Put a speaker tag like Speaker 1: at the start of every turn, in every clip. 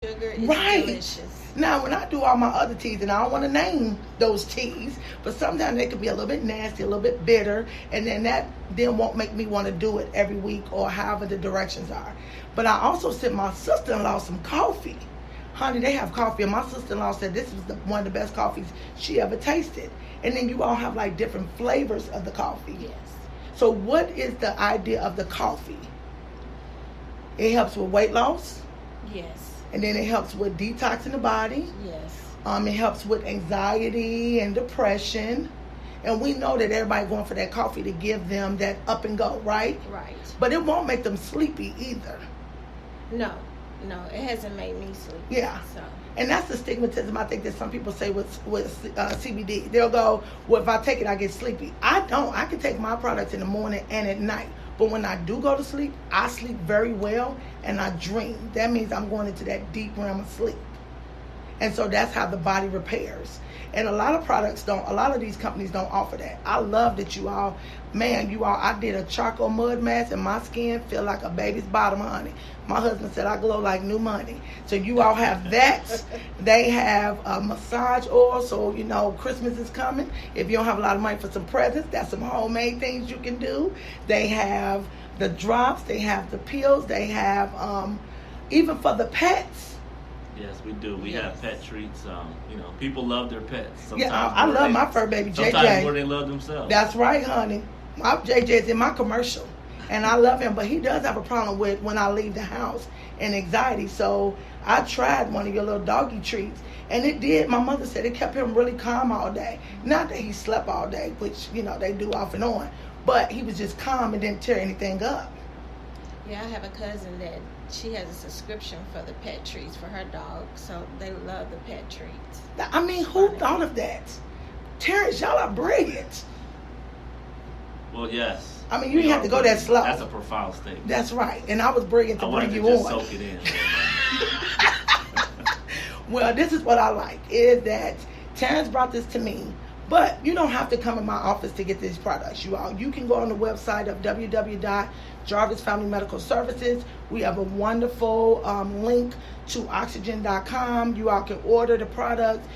Speaker 1: Sugar is
Speaker 2: Right.
Speaker 1: delicious.
Speaker 2: Now, when I do all my other teas, and I don't want to name those teas, but sometimes they can be a little bit nasty, a little bit bitter, and then that then won't make me want to do it every week or however the directions are. But I also sent my sister-in-law some coffee. Honey, they have coffee, and my sister-in-law said this was one of the best coffees she ever tasted. And then you all have like different flavors of the coffee.
Speaker 1: Yes.
Speaker 2: So what is the idea of the coffee? It helps with weight loss,
Speaker 1: Yes.
Speaker 2: and then it helps with detoxing the body.
Speaker 1: Yes.
Speaker 2: It helps with anxiety and depression. And we know that everybody going for that coffee to give them that up and go, right?
Speaker 1: Right.
Speaker 2: But it won't make them sleepy either.
Speaker 1: No. No, it hasn't made me sleepy.
Speaker 2: Yeah.
Speaker 1: So.
Speaker 2: And that's the stigmatism I think that some people say with CBD. They'll go, well, if I take it, I get sleepy. I don't. I can take my products in the morning and at night. But when I do go to sleep, I sleep very well and I dream. That means I'm going into that deep realm of sleep. And so that's how the body repairs. And a lot of products don't, a lot of these companies don't offer that. I love that you all, I did a charcoal mud mask and my skin feel like a baby's bottom, honey. My husband said I glow like new money. So you all have that. They have a massage oil, so you know Christmas is coming. If you don't have a lot of money for some presents, that's some homemade things you can do. They have the drops, they have the pills, they have even for the pets.
Speaker 3: Yes, we do. We have pet treats. People love their pets.
Speaker 2: Sometimes I love my fur baby, JJ.
Speaker 3: Sometimes more they love themselves.
Speaker 2: That's right, honey. My JJ is in my commercial, and I love him, but he does have a problem with when I leave the house and anxiety. So I tried one of your little doggy treats, and it did. My mother said it kept him really calm all day. Not that he slept all day, which they do off and on, but he was just calm and didn't tear anything up.
Speaker 1: Yeah, I have a cousin that she has a subscription for the pet treats for her dog, so they love the pet treats.
Speaker 2: I mean, who thought of that? Terrence, y'all are brilliant.
Speaker 3: Well, yes.
Speaker 2: I mean, you didn't have to go that slow.
Speaker 3: That's a profound statement.
Speaker 2: That's right. And I was brilliant to bring you
Speaker 3: just
Speaker 2: on.
Speaker 3: Soak it in.
Speaker 2: Well, this is what I like, is that Terrence brought this to me. But you don't have to come in my office to get these products, you all. You can go on the website of www.Jarvis Family Medical Services. We have a wonderful link to oxygen.com. You all can order the products.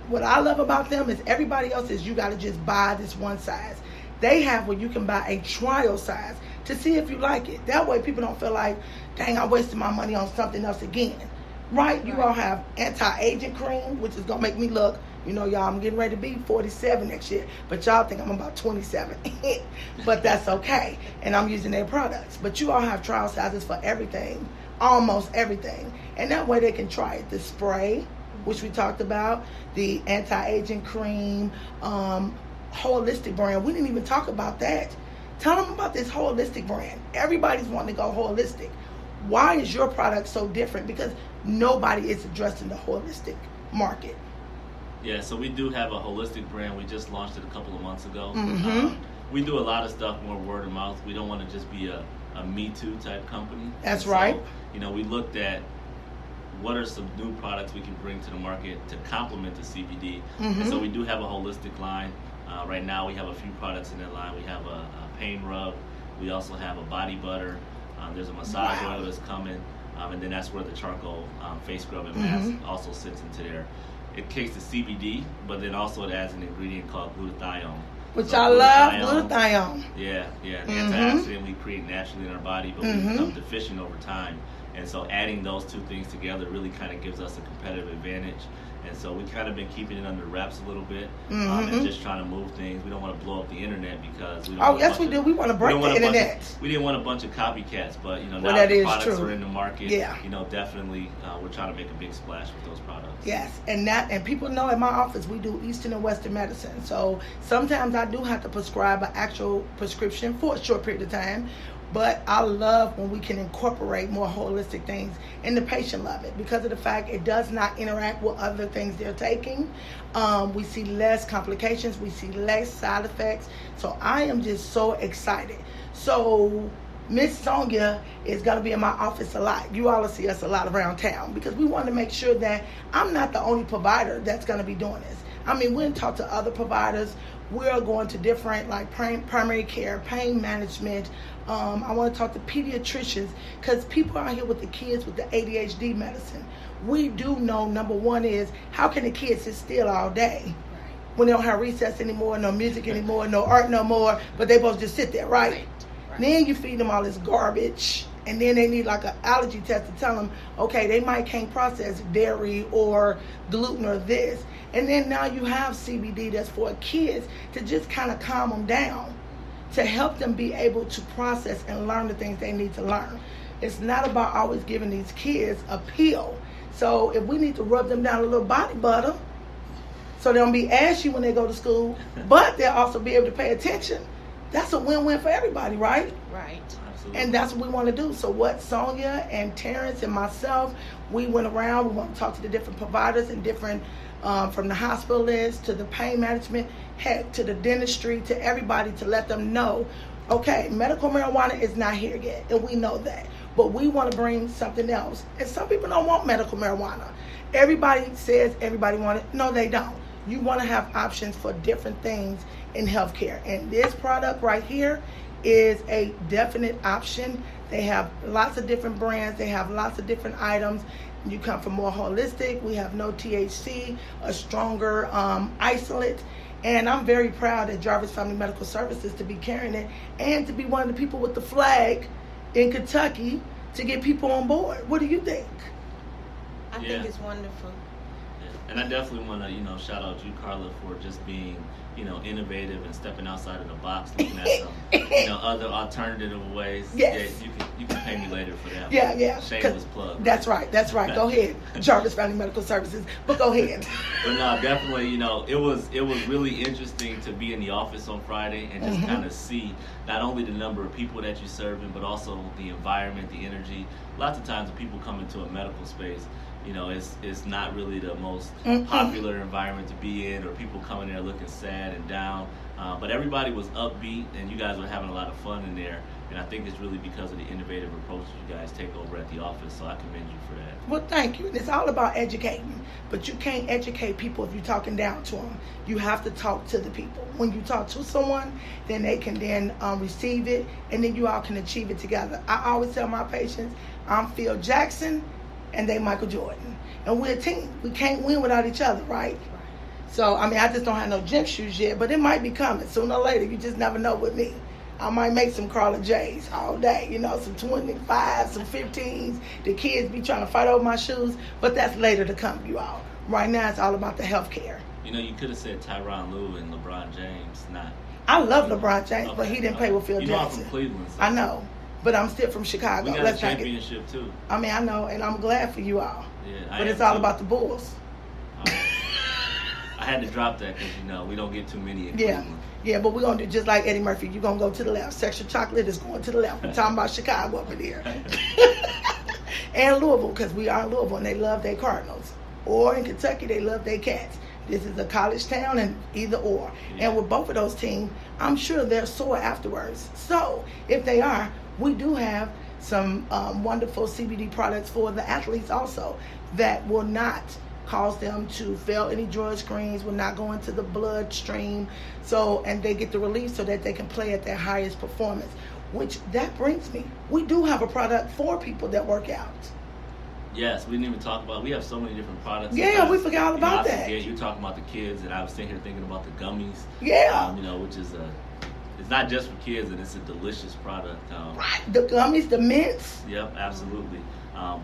Speaker 2: What I love about them is everybody else is you got to just buy this one size. They have where you can buy a trial size to see if you like it. That way people don't feel like, dang, I wasted my money on something else again. Right? You all have anti-aging cream, which is going to make me look, y'all, I'm getting ready to be 47 next year. But y'all think I'm about 27. But that's okay. And I'm using their products. But you all have trial sizes for everything. Almost everything. And that way they can try it. The spray, which we talked about. The anti-aging cream. Holistic brand. We didn't even talk about that. Tell them about this holistic brand. Everybody's wanting to go holistic. Why is your product so different? Because nobody is addressing the holistic market.
Speaker 3: Yeah, so we do have a holistic brand. We just launched it a couple of months ago.
Speaker 2: Mm-hmm.
Speaker 3: We do a lot of stuff more word of mouth. We don't want to just be a Me Too type company.
Speaker 2: That's right.
Speaker 3: So, we looked at what are some new products we can bring to the market to complement the CBD.
Speaker 2: Mm-hmm.
Speaker 3: And so we do have a holistic line. Right now we have a few products in that line. We have a pain rub. We also have a body butter. There's a massage oil that's coming. And then that's where the charcoal face scrub and mask also sits into there. It kicks the CBD, but then also it adds an ingredient called glutathione.
Speaker 2: Which I love, glutathione.
Speaker 3: Yeah, the antioxidant we create naturally in our body, but we become deficient over time. And so adding those two things together really kind of gives us a competitive advantage. And so we've kind of been keeping it under wraps a little bit and just trying to move things. We don't want to blow up the internet because we don't
Speaker 2: we do. We want to break the internet.
Speaker 3: We didn't want a bunch of copycats, but now
Speaker 2: that
Speaker 3: the
Speaker 2: is
Speaker 3: products
Speaker 2: true.
Speaker 3: are in the market.
Speaker 2: Yeah.
Speaker 3: Definitely we're trying to make a big splash with those products.
Speaker 2: Yes, and people know in my office we do Eastern and Western medicine. So sometimes I do have to prescribe an actual prescription for a short period of time. But I love when we can incorporate more holistic things, and the patient love it because of the fact it does not interact with other things they're taking. We see less complications, we see less side effects. So I am just so excited. So Miss Sonia is going to be in my office a lot. You all will see us a lot around town because we want to make sure that I'm not the only provider that's going to be doing this. I mean, we'll talk to other providers. we're going to different like primary care, pain management. I want to talk to pediatricians because people out here with the kids with the ADHD medicine. We do know number one is how can the kids sit still all day when they don't have recess anymore, no music anymore, no art no more, but they both just sit there, right? Then you feed them all this garbage, and then they need like an allergy test to tell them, okay, they might can't process dairy or gluten or this. And then now you have CBD that's for kids to just kind of calm them down, to help them be able to process and learn the things they need to learn. It's not about always giving these kids a pill. So if we need to rub them down a little body butter so they don't be ashy when they go to school, but they'll also be able to pay attention, that's a win-win for everybody, right?
Speaker 1: Right.
Speaker 3: Absolutely.
Speaker 2: And that's what we want to do. So what Sonia and Terrence and myself, we went around, we want to talk to the different providers and different, from the hospitalists to the pain management, heck, to the dentistry, to everybody to let them know, okay, medical marijuana is not here yet, and we know that. But we want to bring something else. And some people don't want medical marijuana. Everybody says everybody wants it. No, they don't. You want to have options for different things in healthcare. And this product right here is a definite option. They have lots of different brands. They have lots of different items. You come from more holistic. We have no THC, a stronger isolate. And I'm very proud at Jarvis Family Medical Services to be carrying it and to be one of the people with the flag in Kentucky to get people on board. What do you think?
Speaker 1: I think it's wonderful.
Speaker 3: Yeah. And I definitely want to, shout out you, Karla, for just being, innovative and stepping outside of the box, looking at some, other alternative ways.
Speaker 2: Yes.
Speaker 3: Yeah, you can pay me later for that.
Speaker 2: Yeah.
Speaker 3: Shameless plug.
Speaker 2: That's right. Go ahead. Jarvis Family Medical Services. But go ahead.
Speaker 3: But no, definitely, it was really interesting to be in the office on Friday and just kind of see not only the number of people that you're serving, but also the environment, the energy. Lots of times when people come into a medical space, it's not really the most popular environment to be in, or people coming there looking sad and down. But everybody was upbeat, and you guys were having a lot of fun in there. And I think it's really because of the innovative approach you guys take over at the office. So I commend you for that.
Speaker 2: Well, thank you. It's all about educating. But you can't educate people if you're talking down to them. You have to talk to the people. When you talk to someone, then they can then receive it, and then you all can achieve it together. I always tell my patients, I'm Phil Jackson, and they Michael Jordan. And we're a team. We can't win without each other, right? So, I just don't have no gym shoes yet, but it might be coming sooner or later. You just never know with me. I might make some Karla J's all day, some 25s, some 15s. The kids be trying to fight over my shoes, but that's later to come, you all. Right now, it's all about the health care.
Speaker 3: You could have said Tyronn Lue and LeBron James, not.
Speaker 2: I love LeBron James, but he didn't play with Phil Jackson.
Speaker 3: I'm from Cleveland. So.
Speaker 2: I know, but I'm still from Chicago.
Speaker 3: We got a championship, too.
Speaker 2: I know, and I'm glad for you all.
Speaker 3: Yeah,
Speaker 2: but it's all about the Bulls.
Speaker 3: I had to drop that because, we don't get too many in Cleveland.
Speaker 2: Yeah, but we're going to do just like Eddie Murphy. You're going to go to the left. Sexual chocolate is going to the left. We're talking about Chicago up in here. And Louisville, because we are in Louisville, and they love their Cardinals. Or in Kentucky, they love their Cats. This is a college town, and either or. Yeah. And with both of those teams, I'm sure they're sore afterwards. So if they are, we do have some wonderful CBD products for the athletes also that will not cause them to fail any drug screens, will not go into the bloodstream. So, and they get the relief so that they can play at their highest performance. Which that brings me, we do have a product for people that work out.
Speaker 3: Yes, we didn't even talk about. We have so many different products.
Speaker 2: Yeah, we forgot all about that.
Speaker 3: You're talking about the kids, and I was sitting here thinking about the gummies.
Speaker 2: Yeah.
Speaker 3: Which is it's not just for kids, and it's a delicious product.
Speaker 2: Right, the gummies, the mints.
Speaker 3: Yep, absolutely.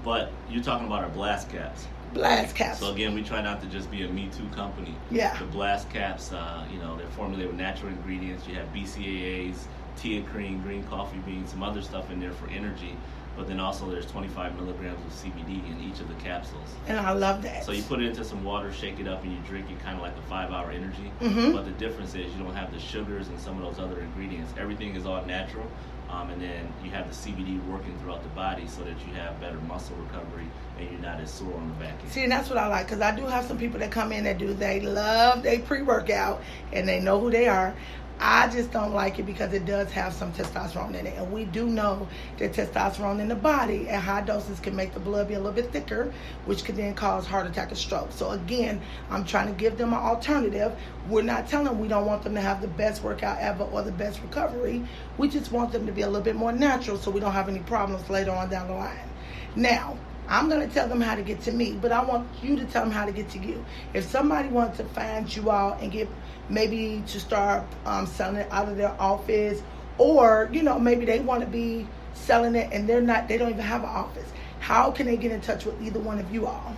Speaker 3: But you're talking about our blast caps.
Speaker 2: Blast caps.
Speaker 3: So again, we try not to just be a Me Too company.
Speaker 2: Yeah.
Speaker 3: The blast caps, they're formulated with natural ingredients. You have BCAAs, teacrine, green coffee beans, some other stuff in there for energy. But then also there's 25 milligrams of CBD in each of the capsules.
Speaker 2: And I love that.
Speaker 3: So you put it into some water, shake it up, and you drink it kind of like a 5-hour energy. But the difference is you don't have the sugars and some of those other ingredients. Everything is all natural. And then you have the CBD working throughout the body so that you have better muscle recovery and you're not as sore on the back end.
Speaker 2: See, and that's what I like, because I do have some people that come in that they love their pre-workout and they know who they are. I just don't like it because it does have some testosterone in it. And we do know that testosterone in the body at high doses can make the blood be a little bit thicker, which could then cause heart attack and stroke. So again, I'm trying to give them an alternative. We're not telling them we don't want them to have the best workout ever or the best recovery. We just want them to be a little bit more natural so we don't have any problems later on down the line. Now, I'm going to tell them how to get to me, but I want you to tell them how to get to you. If somebody wants to find you all and get maybe to start selling it out of their office, or, you know, maybe they want to be selling it and they don't even have an office, how can they get in touch with either one of you all?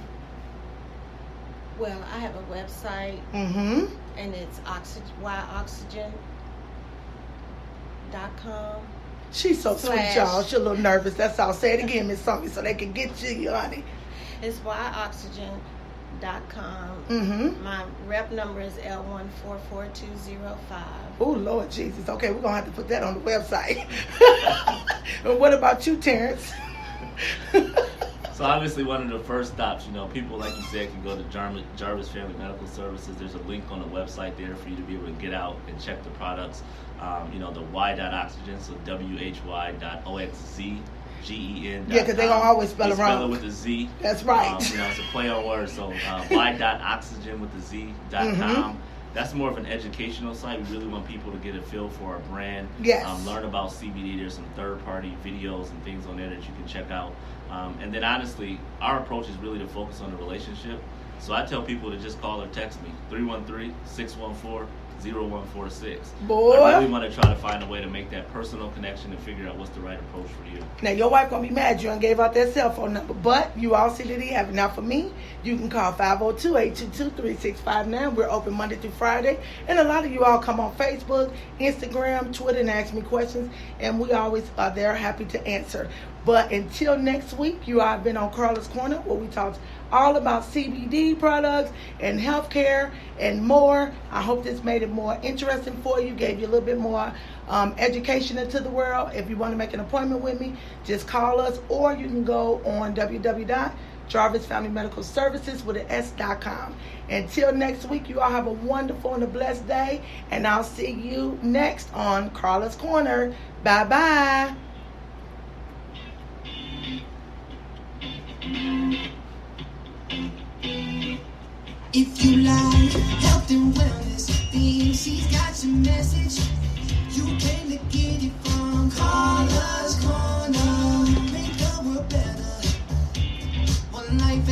Speaker 1: Well, I have a website, and it's yoxygen.com.
Speaker 2: She's so sweet, y'all. She's a little nervous. That's all. Say it again, Miss Sonia, so they can get to you, honey.
Speaker 1: It's yoxygen.com. My rep number is L144205.
Speaker 2: Oh, Lord Jesus. Okay, we're going to have to put that on the website. And what about you, Terrence?
Speaker 3: So obviously one of the first stops, you know, people, like you said, can go to Jarvis Family Medical Services. There's a link on the website there for you to be able to get out and check the products. You know, the y.oxygen, so why.oxzgen.
Speaker 2: Yeah, because they're going to always spell it wrong.
Speaker 3: Spell it with a Z.
Speaker 2: That's right.
Speaker 3: You know, it's a play on words. So y.oxygen with the Z.com. That's more of an educational site. We really want people to get a feel for our brand.
Speaker 2: Yes.
Speaker 3: Learn about CBD. There's some third-party videos and things on there that you can check out. And then honestly, our approach is really to focus on the relationship. So I tell people to just call or text me, 313-614-0146.
Speaker 2: Boy.
Speaker 3: I really want to try to find a way to make that personal connection and figure out what's the right approach for you.
Speaker 2: Now, your wife going to be mad you done gave out that cell phone number, but you all see that he have it. Now, for me, you can call 502-822-3659. We're open Monday through Friday. And a lot of you all come on Facebook, Instagram, Twitter, and ask me questions. And we always are there, happy to answer. But until next week, you all have been on Karla's Corner, where we talked all about CBD products and healthcare and more. I hope this made it more interesting for you, gave you a little bit more education into the world. If you want to make an appointment with me, just call us, or you can go on www.jarvisfamilymedicalservices with an S.com. Until next week, you all have a wonderful and a blessed day, and I'll see you next on Karla's Corner. Bye-bye.
Speaker 4: If you like health and wellness things, she's got your message. You came to get it from Karla's Corner. Make the world better. One life